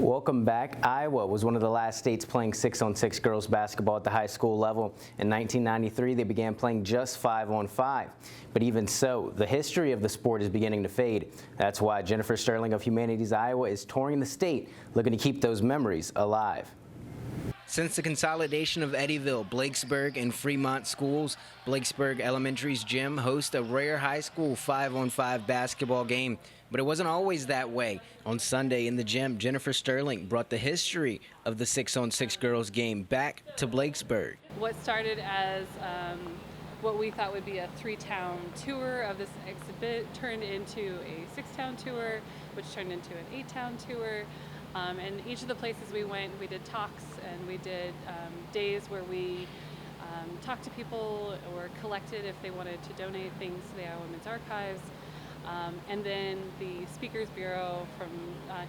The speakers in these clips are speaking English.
Welcome back. Iowa was one of the last states playing 6-on-6 girls basketball at the high school level. In 1993, they began playing just 5-on-5. But even so, the history of the sport is beginning to fade. That's why Jennifer Sterling of Humanities Iowa is touring the state, looking to keep those memories alive. Since the consolidation of Eddyville, Blakesburg, and Fremont schools, Blakesburg Elementary's gym hosts a rare high school 5-on-5 basketball game. But it wasn't always that way. On Sunday in the gym, Jennifer Sterling brought the history of the 6-on-6 girls game back to Blakesburg. What started as what we thought would be a 3-town tour of this exhibit turned into a 6-town tour, which turned into an 8-town tour. And each of the places we went, we did talks and we did days where we talked to people or collected if they wanted to donate things to the Iowa Women's Archives. And then the Speakers Bureau from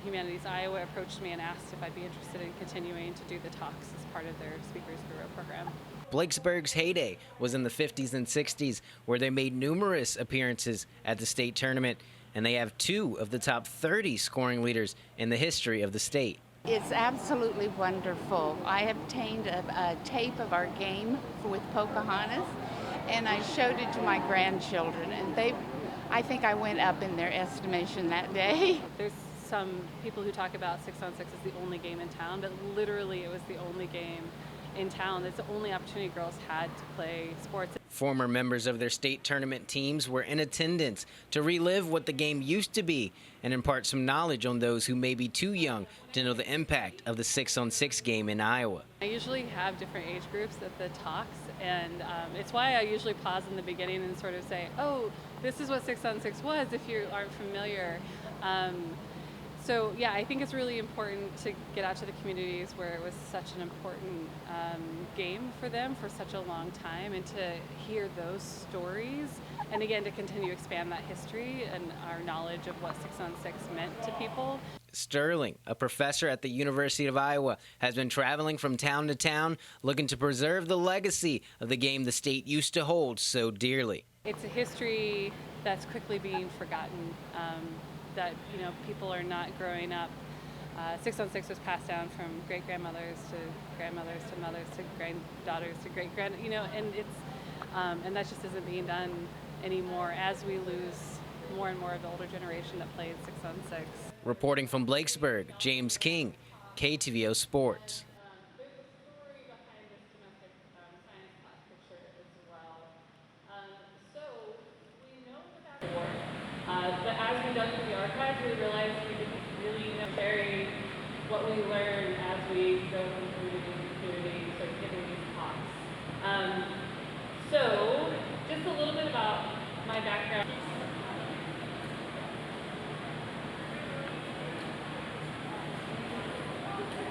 Humanities Iowa approached me and asked if I'd be interested in continuing to do the talks as part of their Speakers Bureau program. Blakesburg's heyday was in the 50s and 60s, where they made numerous appearances at the state tournament, and they have 2 of the top 30 scoring leaders in the history of the state. It's absolutely wonderful. I obtained a tape of our game with Pocahontas, and I showed it to my grandchildren, and I think I went up in their estimation that day. There's some people who talk about 6-on-6 as the only game in town, but literally it was the only game in town. It's the only opportunity girls had to play sports. Former members of their state tournament teams were in attendance to relive what the game used to be and impart some knowledge on those who may be too young to know the impact of the 6-on-6 game in Iowa. I usually have different age groups at the talks, and it's why I usually pause in the beginning and sort of say, oh, this is what 6-on-6 was if you aren't familiar. So yeah, I think it's really important to get out to the communities where it was such an important game for them for such a long time, and to hear those stories, and again to continue to expand that history and our knowledge of what 6-on-6 meant to people. Sterling, a professor at the University of Iowa, has been traveling from town to town looking to preserve the legacy of the game the state used to hold so dearly. It's a history that's quickly being forgotten. That people are not growing up. 6-on-6 was passed down from great-grandmothers to mothers to granddaughters to great-grand, and it's and that just isn't being done anymore as we lose more and more of the older generation that played 6-on-6. Reporting from Blakesburg, James King, KTVO Sports. But as we dug through the archives, we realized we didn't really carry what we learned as we go from community to